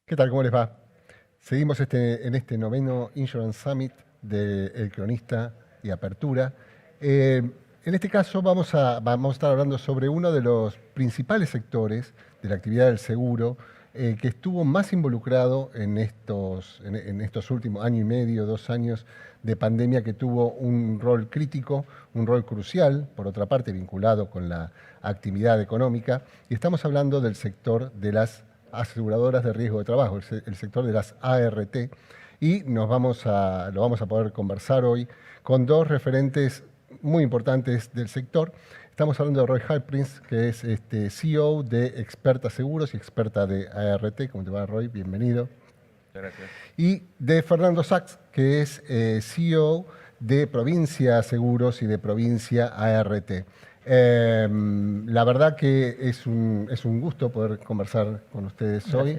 ¿Qué tal? ¿Cómo les va? Seguimos en este noveno Insurance Summit del Cronista y Apertura. En este caso vamos a estar hablando sobre uno de los principales sectores de la actividad del seguro que estuvo más involucrado en estos últimos año y medio, 2 años de pandemia, que tuvo un rol crítico, un rol crucial, por otra parte vinculado con la actividad económica, y estamos hablando del sector de las aseguradoras de riesgo de trabajo, el sector de las ART, y lo vamos a poder conversar hoy con dos referentes muy importantes del sector. Estamos hablando de Roy Harprinz, que es CEO de Experta Seguros y experta de ART. ¿Cómo te va, Roy? Bienvenido. Gracias. Y de Fernando Sachs, que es CEO de Provincia Seguros y de Provincia ART. La verdad que es un gusto poder conversar con ustedes hoy.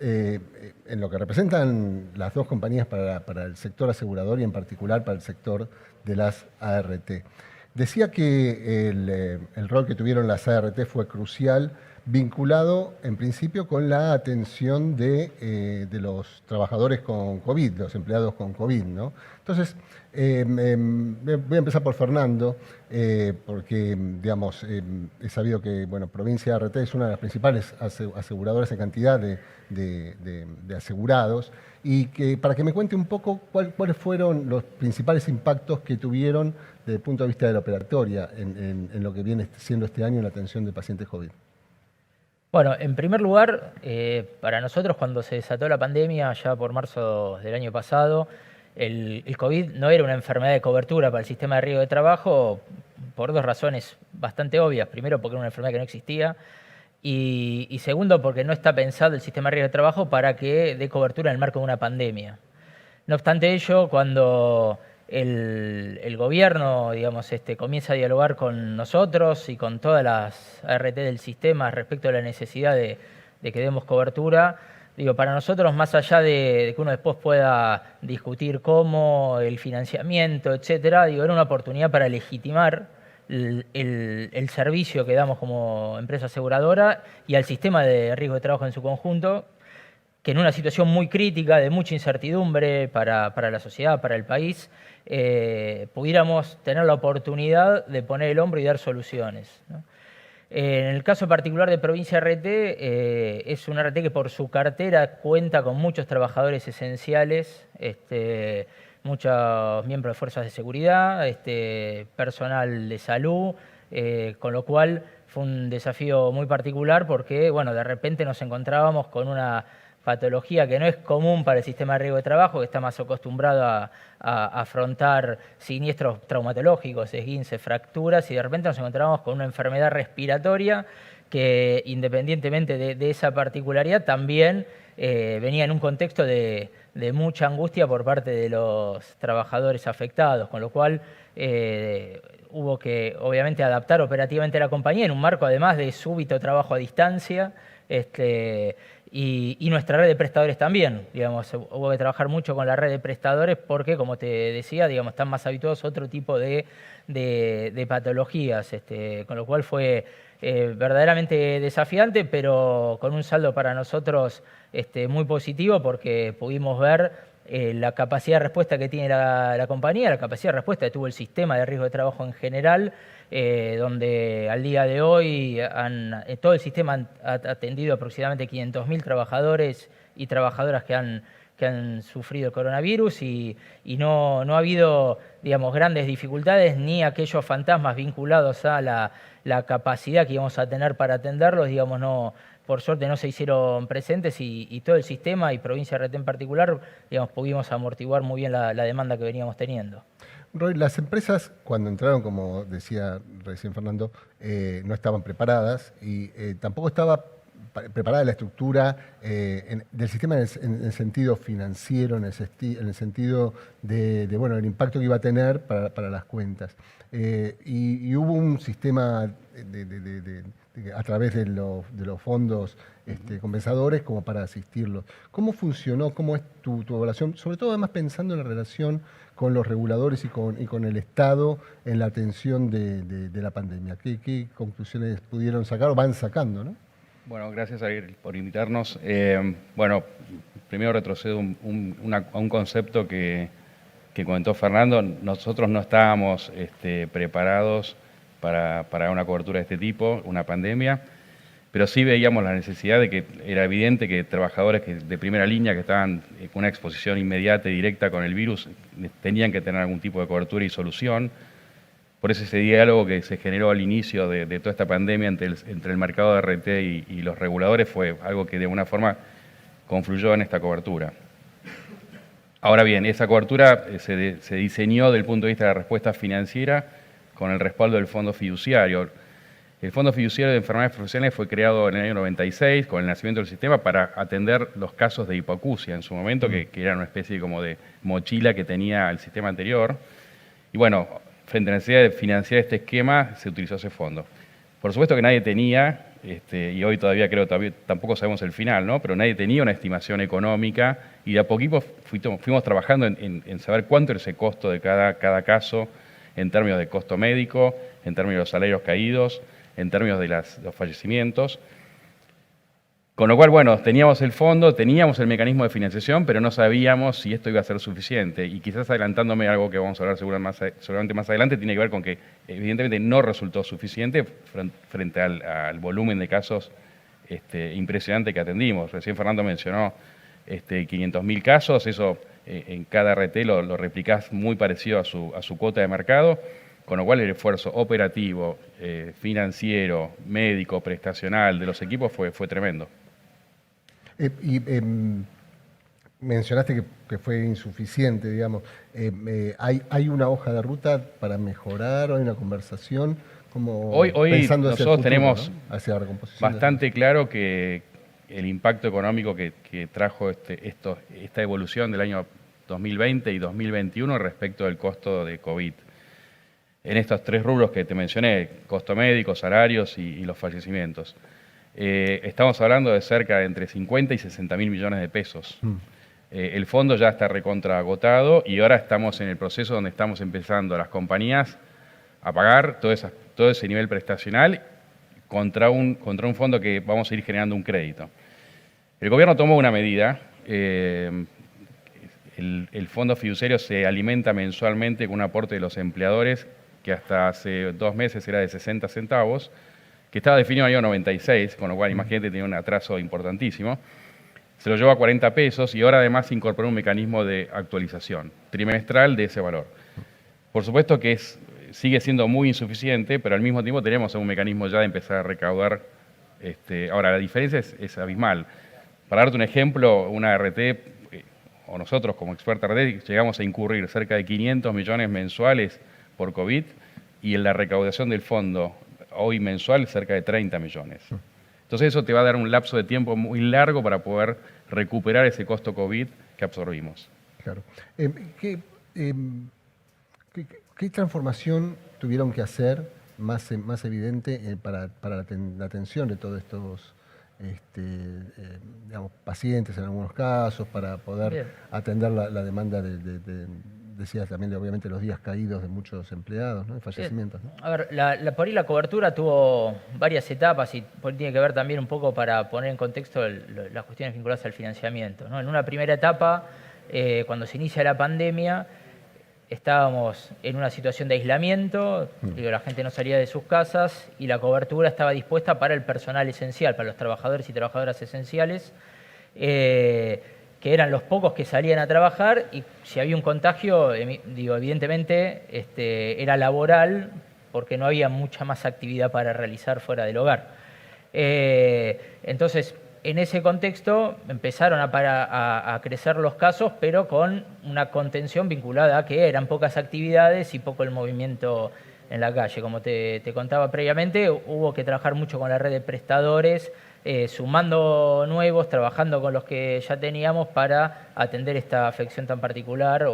En lo que representan las dos compañías para el sector asegurador y en particular para el sector de las ART. Decía que el rol que tuvieron las ART fue crucial, vinculado en principio con la atención de los trabajadores con COVID, los empleados con COVID, ¿no? Entonces, voy a empezar por Fernando, porque, digamos, he sabido que, bueno, Provincia ART es una de las principales aseguradoras en cantidad de asegurados, y que para que me cuente un poco cuáles fueron los principales impactos que tuvieron desde el punto de vista de la operatoria en lo que viene siendo este año en la atención de pacientes COVID. Bueno, en primer lugar, para nosotros cuando se desató la pandemia, ya por marzo del año pasado, el COVID no era una enfermedad de cobertura para el sistema de riesgo de trabajo por dos razones bastante obvias. Primero, porque era una enfermedad que no existía, y segundo, porque no está pensado el sistema de riesgo de trabajo para que dé cobertura en el marco de una pandemia. No obstante ello, cuando el gobierno, digamos, comienza a dialogar con nosotros y con todas las ART del sistema respecto a la necesidad de que demos cobertura, digo, para nosotros, más allá de que uno después pueda discutir cómo, el financiamiento, etcétera, digo, era una oportunidad para legitimar el servicio que damos como empresa aseguradora y al sistema de riesgo de trabajo en su conjunto, que en una situación muy crítica, de mucha incertidumbre para la sociedad, para el país, pudiéramos tener la oportunidad de poner el hombro y dar soluciones, ¿no? En el caso particular de Provincia RT, es una RT que por su cartera cuenta con muchos trabajadores esenciales, muchos miembros de fuerzas de seguridad, personal de salud, con lo cual fue un desafío muy particular porque, bueno, de repente nos encontrábamos con una patología que no es común para el sistema de riesgo de trabajo, que está más acostumbrado a afrontar siniestros traumatológicos, esguinces, fracturas, y de repente nos encontramos con una enfermedad respiratoria que, independientemente de esa particularidad, también venía en un contexto de mucha angustia por parte de los trabajadores afectados, con lo cual hubo que, obviamente, adaptar operativamente la compañía en un marco, además, de súbito trabajo a distancia, y nuestra red de prestadores también, digamos, hubo que trabajar mucho con la red de prestadores porque, como te decía, digamos, están más habituados a otro tipo de patologías, con lo cual fue verdaderamente desafiante, pero con un saldo para nosotros muy positivo, porque pudimos ver la capacidad de respuesta que tiene la compañía, la capacidad de respuesta que tuvo el sistema de riesgo de trabajo en general, donde al día de hoy todo el sistema ha atendido aproximadamente 500.000 trabajadores y trabajadoras que han sufrido el coronavirus, y no ha habido, digamos, grandes dificultades ni aquellos fantasmas vinculados a la capacidad que íbamos a tener para atenderlos, digamos, no, por suerte no se hicieron presentes, y todo el sistema y Provincia RT en particular, digamos, pudimos amortiguar muy bien la demanda que veníamos teniendo. Roy, las empresas cuando entraron, como decía recién Fernando, no estaban preparadas, y tampoco estaba preparada la estructura del sistema en el sentido financiero, en el sentido bueno, el impacto que iba a tener para las cuentas. Y hubo un sistema a través de los fondos compensadores como para asistirlos. ¿Cómo funcionó? ¿Cómo es tu evaluación? Sobre todo, además, pensando en la relación con los reguladores y con el Estado en la atención de la pandemia. ¿Qué conclusiones pudieron sacar o van sacando, ¿no? Bueno, gracias Ariel, por invitarnos. Bueno, primero retrocedo a un concepto que comentó Fernando. Nosotros no estábamos preparados para una cobertura de este tipo, una pandemia, pero sí veíamos la necesidad de que era evidente que trabajadores de primera línea que estaban con una exposición inmediata y directa con el virus tenían que tener algún tipo de cobertura y solución. Por eso ese diálogo que se generó al inicio de toda esta pandemia entre el mercado de RT y los reguladores fue algo que de alguna forma confluyó en esta cobertura. Ahora bien, esa cobertura se diseñó desde el punto de vista de la respuesta financiera con el respaldo del Fondo Fiduciario. El Fondo Fiduciario de Enfermedades Profesionales fue creado en el año 96 con el nacimiento del sistema para atender los casos de hipoacusia en su momento, que era una especie como de mochila que tenía el sistema anterior. Y bueno, frente a la necesidad de financiar este esquema, se utilizó ese fondo. Por supuesto que nadie tenía, y hoy todavía creo que tampoco sabemos el final, ¿no? Pero nadie tenía una estimación económica y de a poquito fuimos trabajando en saber cuánto era ese costo de cada caso en términos de costo médico, en términos de los salarios caídos, en términos de los fallecimientos. Con lo cual, bueno, teníamos el fondo, teníamos el mecanismo de financiación, pero no sabíamos si esto iba a ser suficiente. Y quizás adelantándome algo que vamos a hablar seguramente más adelante, tiene que ver con que evidentemente no resultó suficiente frente al volumen de casos impresionante que atendimos. Recién Fernando mencionó 500.000 casos, eso en cada RT lo replicás muy parecido a su cuota de mercado, con lo cual el esfuerzo operativo, financiero, médico, prestacional de los equipos fue tremendo. Mencionaste que fue insuficiente, digamos. ¿Hay una hoja de ruta para mejorar? ¿Hay una conversación? Como Hoy pensando hacia el nosotros futuro, tenemos, ¿no? Hacia la recomposición bastante claro que el impacto económico que trajo esta evolución del año 2020 y 2021 respecto del costo de COVID. En estos tres rubros que te mencioné, costo médico, salarios y los fallecimientos. Estamos hablando de cerca de entre 50 y 60 mil millones de pesos. El fondo ya está recontra agotado y ahora estamos en el proceso donde estamos empezando las compañías a pagar todo ese nivel prestacional contra un fondo que vamos a ir generando un crédito. El gobierno tomó una medida. El fondo fiduciario se alimenta mensualmente con un aporte de los empleadores que hasta hace 2 meses era de 60 centavos, que estaba definido en el año 96, con lo cual imagínate tenía un atraso importantísimo. Se lo llevó a 40 pesos y ahora además incorporó un mecanismo de actualización trimestral de ese valor. Por supuesto que sigue siendo muy insuficiente, pero al mismo tiempo tenemos un mecanismo ya de empezar a recaudar. Ahora, la diferencia es abismal. Para darte un ejemplo, una RT, o nosotros como experta RT, llegamos a incurrir cerca de 500 millones mensuales por COVID y en la recaudación del fondo hoy mensual cerca de 30 millones. Entonces eso te va a dar un lapso de tiempo muy largo para poder recuperar ese costo COVID que absorbimos. Claro. ¿Qué transformación tuvieron que hacer más evidente para la atención de todos estos digamos, pacientes en algunos casos, para poder atender la demanda decías también, obviamente, los días caídos de muchos empleados, ¿no? De fallecimientos, ¿no? A ver, por ahí la cobertura tuvo varias etapas y por ahí tiene que ver también un poco para poner en contexto las cuestiones vinculadas al financiamiento, ¿no? En una primera etapa, cuando se inicia la pandemia, estábamos en una situación de aislamiento, la gente no salía de sus casas y la cobertura estaba dispuesta para el personal esencial, para los trabajadores y trabajadoras esenciales, que eran los pocos que salían a trabajar y si había un contagio, evidentemente era laboral porque no había mucha más actividad para realizar fuera del hogar. Entonces, en ese contexto empezaron a crecer los casos, pero con una contención vinculada a que eran pocas actividades y poco el movimiento en la calle. Como te contaba previamente, hubo que trabajar mucho con la red de prestadores, sumando nuevos, trabajando con los que ya teníamos para atender esta afección tan particular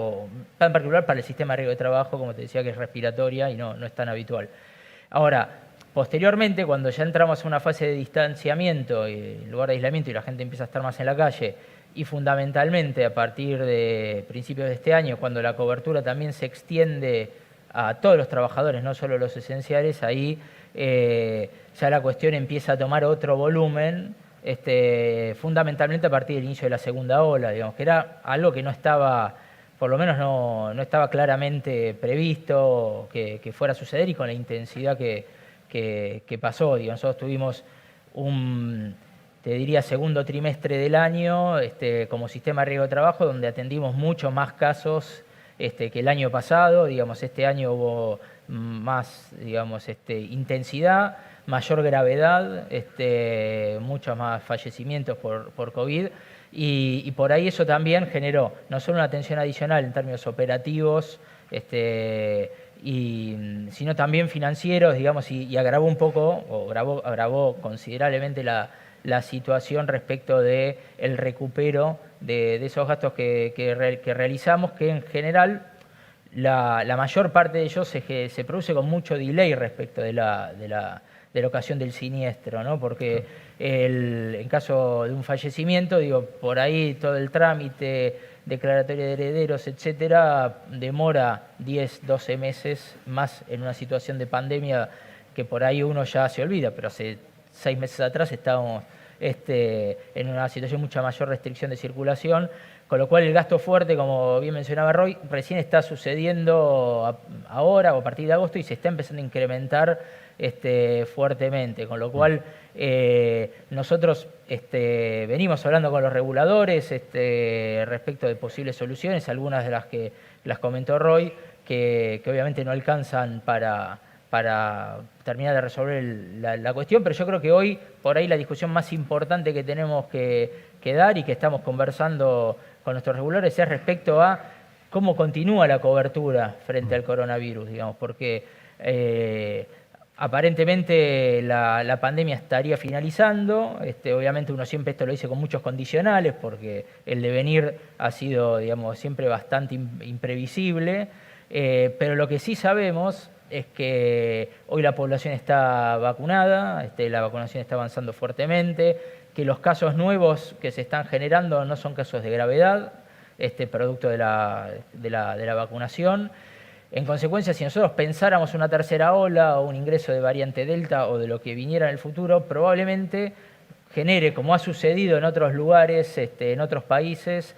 para el sistema de riesgo de trabajo, como te decía, que es respiratoria y no es tan habitual. Ahora, posteriormente, cuando ya entramos en una fase de distanciamiento, en lugar de aislamiento, y la gente empieza a estar más en la calle, y fundamentalmente a partir de principios de este año, cuando la cobertura también se extiende a todos los trabajadores, no solo los esenciales, ahí ya la cuestión empieza a tomar otro volumen, fundamentalmente a partir del inicio de la segunda ola, digamos, que era algo que no estaba, por lo menos no estaba claramente previsto que fuera a suceder y con la intensidad que pasó. Digamos, nosotros tuvimos te diría, segundo trimestre del año como sistema de riesgo de trabajo, donde atendimos muchos más casos que el año pasado. Digamos, este año hubo más, digamos, intensidad, mayor gravedad, muchos más fallecimientos por COVID, y por ahí eso también generó no solo una atención adicional en términos operativos, sino también financieros, digamos, y agravó un poco, o agravó considerablemente la situación respecto del recupero de esos gastos que realizamos, que en general la mayor parte de ellos se produce con mucho delay respecto de la ocasión del siniestro, ¿no? Porque en caso de un fallecimiento, digo, por ahí todo el trámite, declaratoria de herederos, etcétera, demora 10, 12 meses más en una situación de pandemia que por ahí uno ya se olvida, pero hace 6 meses atrás estábamos en una situación de mucha mayor restricción de circulación, con lo cual el gasto fuerte, como bien mencionaba Roy, recién está sucediendo ahora o a partir de agosto y se está empezando a incrementar fuertemente, con lo cual nosotros venimos hablando con los reguladores respecto de posibles soluciones, algunas de las que las comentó Roy, que obviamente no alcanzan para terminar de resolver la cuestión, pero yo creo que hoy, por ahí, la discusión más importante que tenemos que dar y que estamos conversando con nuestros reguladores es respecto a cómo continúa la cobertura frente al coronavirus, digamos, porque aparentemente la pandemia estaría finalizando. Obviamente uno siempre esto lo dice con muchos condicionales, porque el devenir ha sido, digamos, siempre bastante imprevisible, pero lo que sí sabemos es que hoy la población está vacunada, la vacunación está avanzando fuertemente, que los casos nuevos que se están generando no son casos de gravedad, producto de la vacunación. En consecuencia, si nosotros pensáramos una tercera ola o un ingreso de variante Delta o de lo que viniera en el futuro, probablemente genere, como ha sucedido en otros lugares, en otros países,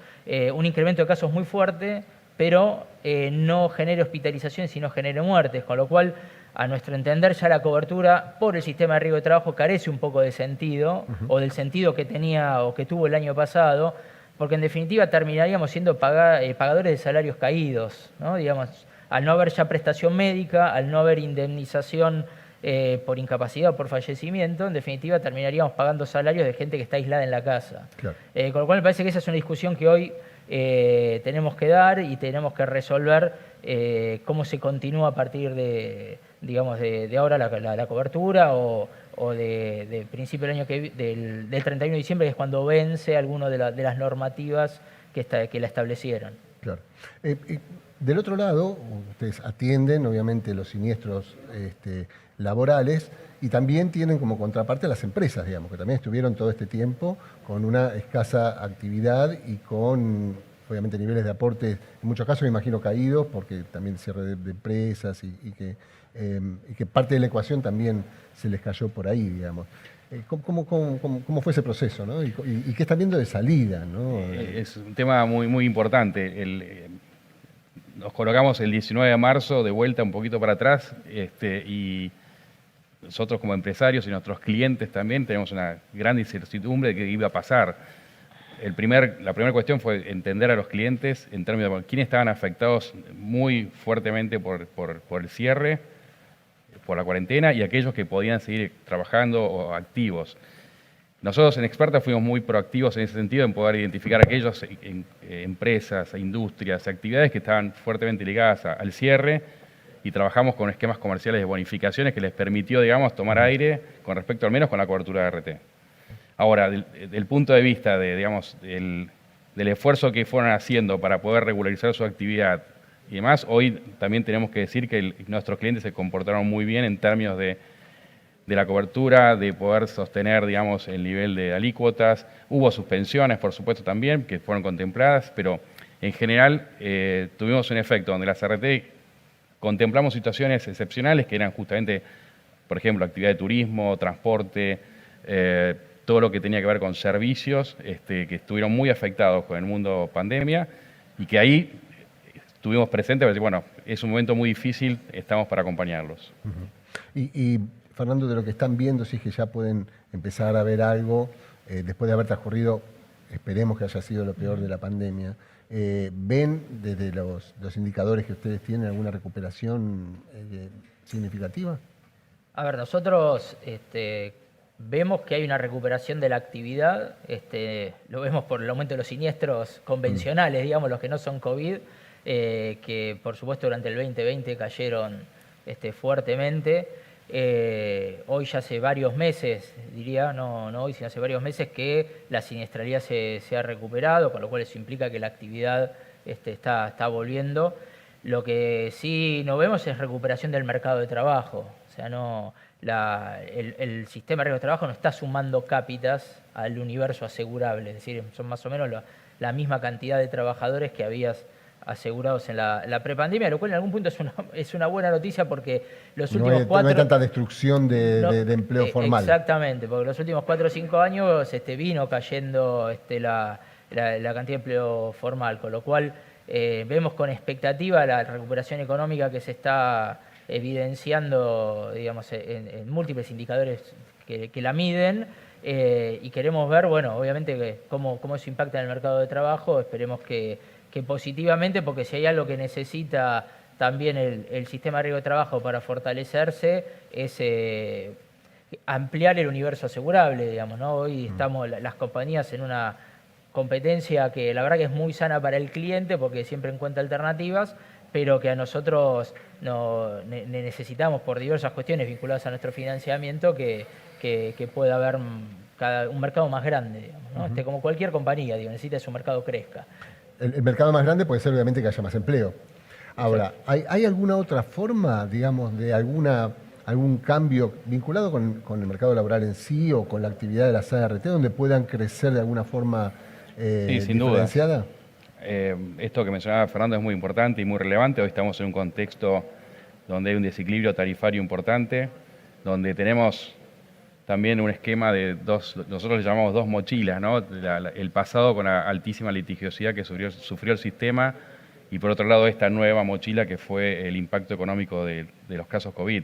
un incremento de casos muy fuerte, pero no genere hospitalizaciones, sino genere muertes, con lo cual, a nuestro entender, ya la cobertura por el sistema de riesgo de trabajo carece un poco de sentido, o del sentido que tenía o que tuvo el año pasado, porque en definitiva terminaríamos siendo pagadores de salarios caídos, ¿no? Digamos, al no haber ya prestación médica, al no haber indemnización por incapacidad o por fallecimiento, en definitiva terminaríamos pagando salarios de gente que está aislada en la casa. Claro. Con lo cual me parece que esa es una discusión que hoy tenemos que dar y tenemos que resolver cómo se continúa a partir de ahora la cobertura o de principio del año del 31 de diciembre, que es cuando vence alguna de las normativas que la establecieron. Claro. Del otro lado, ustedes atienden obviamente los siniestros laborales y también tienen como contraparte a las empresas, digamos, que también estuvieron todo este tiempo con una escasa actividad y con, obviamente, niveles de aportes, en muchos casos me imagino caídos, porque también cierre de empresas y que parte de la ecuación también se les cayó por ahí, digamos. ¿Cómo fue ese proceso, ¿no? ¿Y qué están viendo de salida, ¿no? Es un tema muy, muy importante. Nos colocamos el 19 de marzo de vuelta un poquito para atrás y nosotros como empresarios y nuestros clientes también tenemos una gran incertidumbre de qué iba a pasar. La primera cuestión fue entender a los clientes en términos de quiénes estaban afectados muy fuertemente por el cierre, por la cuarentena, y aquellos que podían seguir trabajando o activos. Nosotros en Experta fuimos muy proactivos en ese sentido, en poder identificar aquellas empresas, industrias, actividades que estaban fuertemente ligadas al cierre, y trabajamos con esquemas comerciales de bonificaciones que les permitió, digamos, tomar aire con respecto al menos con la cobertura de RT. Ahora, del punto de vista del esfuerzo que fueron haciendo para poder regularizar su actividad y demás, hoy también tenemos que decir que nuestros clientes se comportaron muy bien en términos de la cobertura, de poder sostener, digamos, el nivel de alícuotas. Hubo suspensiones, por supuesto, también, que fueron contempladas, pero en general tuvimos un efecto donde las RT contemplamos situaciones excepcionales que eran justamente por ejemplo, actividad de turismo, transporte, todo lo que tenía que ver con servicios, que estuvieron muy afectados con el mundo pandemia y que ahí estuvimos presentes para decir, bueno, es un momento muy difícil, estamos para acompañarlos. Y, Fernando, de lo que están viendo, si es que ya pueden empezar a ver algo, después de haber transcurrido, esperemos que haya sido lo peor de la pandemia, ¿ven desde los indicadores que ustedes tienen alguna recuperación significativa? A ver, nosotros vemos que hay una recuperación de la actividad, lo vemos por el aumento de los siniestros convencionales, digamos, los que no son COVID, que por supuesto durante el 2020 cayeron fuertemente. Hoy ya hace varios meses, diría, no hoy, sino hace varios meses que la siniestralidad se ha recuperado, con lo cual eso implica que la actividad está volviendo. Lo que sí no vemos es recuperación del mercado de trabajo. O sea, el sistema de riesgo de trabajo no está sumando cápitas al universo asegurable, es decir, son más o menos la misma cantidad de trabajadores que habías asegurados en la prepandemia, lo cual en algún punto es una buena noticia porque los últimos no hay tanta destrucción de empleo formal. Exactamente, porque los últimos 4 o 5 años vino cayendo la cantidad de empleo formal, con lo cual vemos con expectativa la recuperación económica que se está evidenciando, digamos, en múltiples indicadores que la miden, y queremos ver, bueno, obviamente cómo eso impacta en el mercado de trabajo. Esperemos que positivamente, porque si hay algo que necesita también el sistema de riesgo de trabajo para fortalecerse es ampliar el universo asegurable, digamos, ¿no? Hoy estamos las compañías en una competencia que la verdad que es muy sana para el cliente porque siempre encuentra alternativas, pero que a nosotros necesitamos por diversas cuestiones vinculadas a nuestro financiamiento que pueda haber un mercado más grande, digamos, ¿no? Como cualquier compañía, necesita que su mercado crezca. El mercado más grande puede ser obviamente que haya más empleo. Ahora, ¿hay alguna otra forma, digamos, de algún cambio vinculado con el mercado laboral en sí o con la actividad de las ART donde puedan crecer de alguna forma sí, sin diferenciada? Duda. Esto que mencionaba Fernando es muy importante y muy relevante. Hoy estamos en un contexto donde hay un desequilibrio tarifario importante, donde tenemos también un esquema de nosotros le llamamos dos mochilas, ¿no? El pasado con la altísima litigiosidad que sufrió el sistema y por otro lado esta nueva mochila que fue el impacto económico de los casos COVID.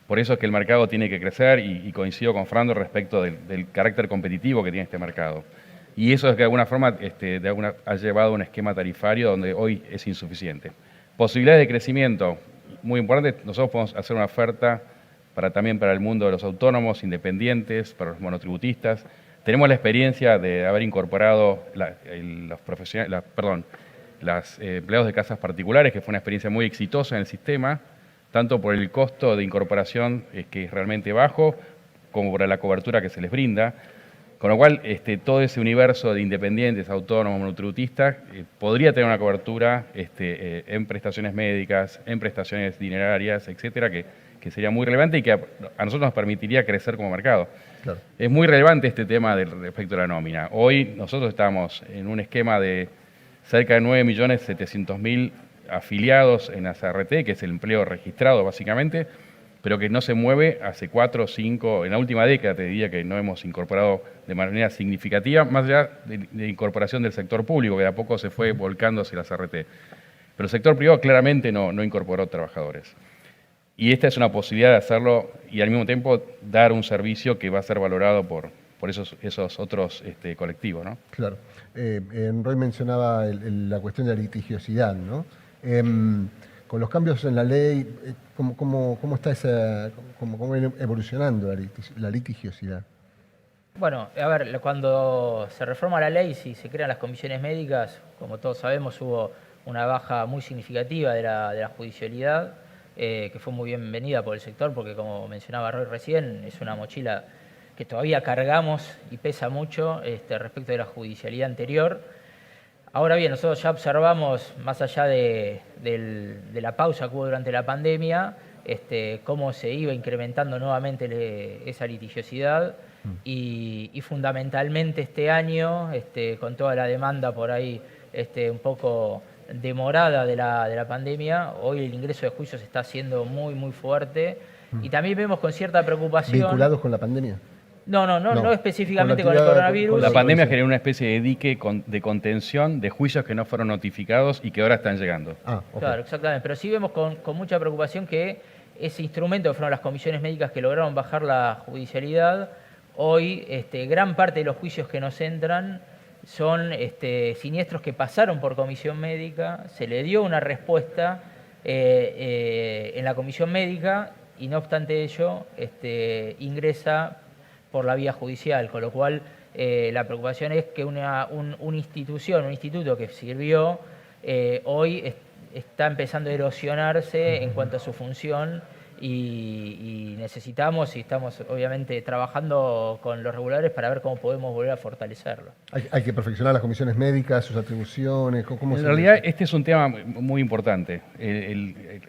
Por eso es que el mercado tiene que crecer y coincido con Fernando respecto del carácter competitivo que tiene este mercado. Y eso es que de alguna forma ha llevado a un esquema tarifario donde hoy es insuficiente. Posibilidades de crecimiento, muy importante. Nosotros podemos hacer una oferta también para el mundo de los autónomos, independientes, para los monotributistas. Tenemos la experiencia de haber incorporado los empleados de casas particulares, que fue una experiencia muy exitosa en el sistema, tanto por el costo de incorporación, que es realmente bajo, como por la cobertura que se les brinda. Con lo cual, todo ese universo de independientes, autónomos, monotributistas, podría tener una cobertura en prestaciones médicas, en prestaciones dinerarias, etcétera, que sería muy relevante y que a nosotros nos permitiría crecer como mercado. Claro. Es muy relevante este tema respecto a la nómina. Hoy nosotros estamos en un esquema de cerca de 9.700.000 afiliados en las ART, que es el empleo registrado básicamente, pero que no se mueve hace 4 o 5, en la última década te diría que no hemos incorporado de manera significativa, más allá de incorporación del sector público, que de a poco se fue volcando hacia las ART. Pero el sector privado claramente no incorporó trabajadores. Y esta es una posibilidad de hacerlo y al mismo tiempo dar un servicio que va a ser valorado por esos otros colectivos, ¿no? Claro. Roy mencionaba la cuestión de la litigiosidad, ¿no? Con los cambios en la ley, ¿cómo está cómo viene evolucionando la litigiosidad? Bueno, a ver, cuando se reforma la ley, si se crean las comisiones médicas, como todos sabemos, hubo una baja muy significativa de la judicialidad, que fue muy bienvenida por el sector, porque como mencionaba Roy recién, es una mochila que todavía cargamos y pesa mucho respecto de la judicialidad anterior. Ahora bien, nosotros ya observamos, más allá de la pausa que hubo durante la pandemia, cómo se iba incrementando nuevamente esa litigiosidad y fundamentalmente este año, con toda la demanda por ahí un poco demorada de la pandemia, hoy el ingreso de juicios está siendo muy, muy fuerte Y también vemos con cierta preocupación... ¿Vinculados con la pandemia? No específicamente Con con la el coronavirus. La pandemia generó una especie de dique de contención de juicios que no fueron notificados y que ahora están llegando. Ok. Claro, exactamente. Pero sí vemos con mucha preocupación que ese instrumento que fueron las comisiones médicas que lograron bajar la judicialidad, hoy gran parte de los juicios que nos entran son siniestros que pasaron por comisión médica, se le dio una respuesta en la comisión médica y no obstante ello ingresa por la vía judicial, con lo cual la preocupación es que un instituto que sirvió hoy está empezando a erosionarse en cuanto a su función y necesitamos y estamos obviamente trabajando con los reguladores para ver cómo podemos volver a fortalecerlo. Hay que perfeccionar las comisiones médicas, sus atribuciones. En realidad este es un tema muy importante.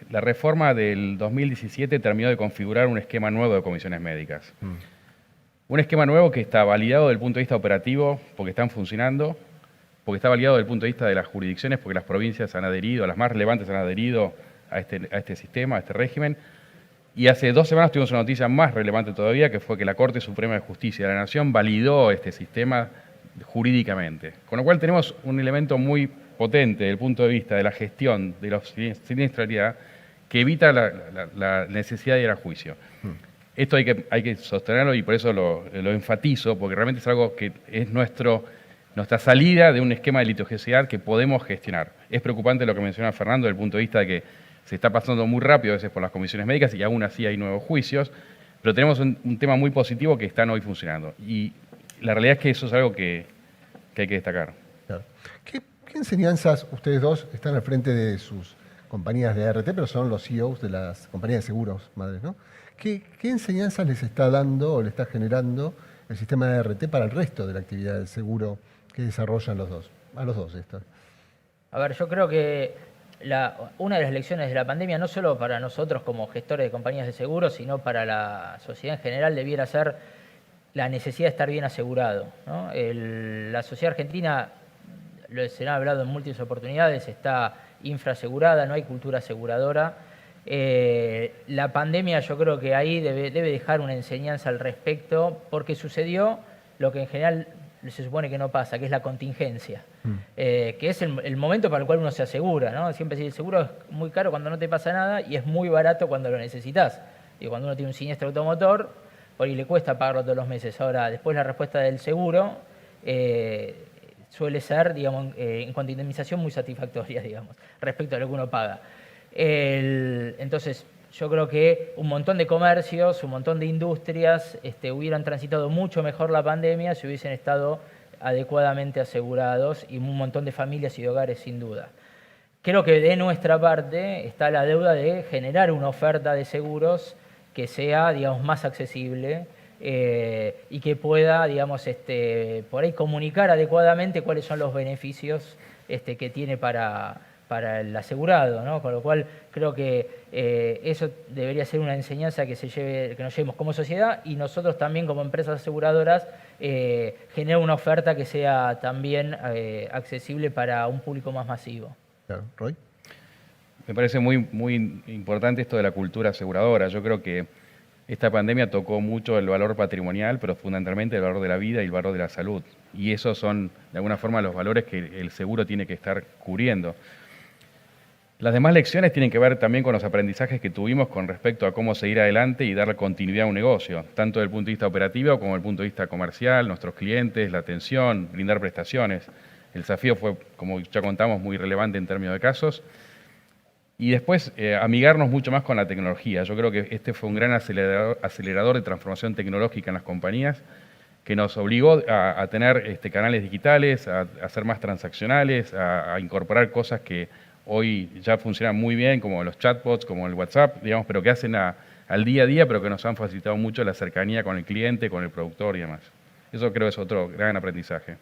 La reforma del 2017 terminó de configurar un esquema nuevo de comisiones médicas. Un esquema nuevo que está validado desde el punto de vista operativo porque están funcionando, porque está validado desde el punto de vista de las jurisdicciones porque las provincias han adherido, las más relevantes han adherido a este sistema, a este régimen. Y hace 2 semanas tuvimos una noticia más relevante todavía, que fue que la Corte Suprema de Justicia de la Nación validó este sistema jurídicamente. Con lo cual tenemos un elemento muy potente desde el punto de vista de la gestión de la siniestralidad que evita la necesidad de ir a juicio. Esto hay que sostenerlo y por eso lo enfatizo, porque realmente es algo que es nuestra salida de un esquema de litigiosidad que podemos gestionar. Es preocupante lo que menciona Fernando desde el punto de vista de que se está pasando muy rápido a veces por las comisiones médicas y aún así hay nuevos juicios, pero tenemos un tema muy positivo que están hoy funcionando. Y la realidad es que eso es algo que hay que destacar. Claro. ¿Qué enseñanzas, ustedes dos están al frente de sus compañías de ART, pero son los CEOs de las compañías de seguros madres, ¿no? ¿Qué enseñanzas les está dando o le está generando el sistema de ART para el resto de la actividad del seguro que desarrollan los dos? A los dos esto. A ver, yo creo que una de las lecciones de la pandemia, no solo para nosotros como gestores de compañías de seguros, sino para la sociedad en general, debiera ser la necesidad de estar bien asegurado, ¿no? La sociedad argentina, se ha hablado en múltiples oportunidades, está infraasegurada, no hay cultura aseguradora. La pandemia yo creo que ahí debe dejar una enseñanza al respecto, porque sucedió lo que en general se supone que no pasa, que es la contingencia, que es el momento para el cual uno se asegura, ¿no? Siempre se dice, el seguro es muy caro cuando no te pasa nada y es muy barato cuando lo necesitas. Y cuando uno tiene un siniestro automotor, por ahí le cuesta pagarlo todos los meses. Ahora, después la respuesta del seguro suele ser, digamos, en cuanto a indemnización, muy satisfactoria, digamos, respecto a lo que uno paga. Entonces, yo creo que un montón de comercios, un montón de industrias hubieran transitado mucho mejor la pandemia si hubiesen estado adecuadamente asegurados y un montón de familias y de hogares sin duda. Creo que de nuestra parte está la deuda de generar una oferta de seguros que sea, digamos, más accesible y que pueda, digamos, por ahí comunicar adecuadamente cuáles son los beneficios que tiene para el asegurado, ¿no? Con lo cual creo que eso debería ser una enseñanza que nos llevemos como sociedad y nosotros también como empresas aseguradoras generar una oferta que sea también accesible para un público más masivo. Claro. ¿Roy? Me parece muy, muy importante esto de la cultura aseguradora. Yo creo que esta pandemia tocó mucho el valor patrimonial, pero fundamentalmente el valor de la vida y el valor de la salud. Y esos son, de alguna forma, los valores que el seguro tiene que estar cubriendo. Las demás lecciones tienen que ver también con los aprendizajes que tuvimos con respecto a cómo seguir adelante y darle continuidad a un negocio, tanto desde el punto de vista operativo como desde el punto de vista comercial, nuestros clientes, la atención, brindar prestaciones. El desafío fue, como ya contamos, muy relevante en términos de casos. Y después, amigarnos mucho más con la tecnología. Yo creo que este fue un gran acelerador de transformación tecnológica en las compañías que nos obligó a tener canales digitales, a ser más transaccionales, a incorporar cosas que hoy ya funcionan muy bien, como los chatbots, como el WhatsApp, digamos, pero que hacen al día a día, pero que nos han facilitado mucho la cercanía con el cliente, con el productor y demás. Eso creo que es otro gran aprendizaje.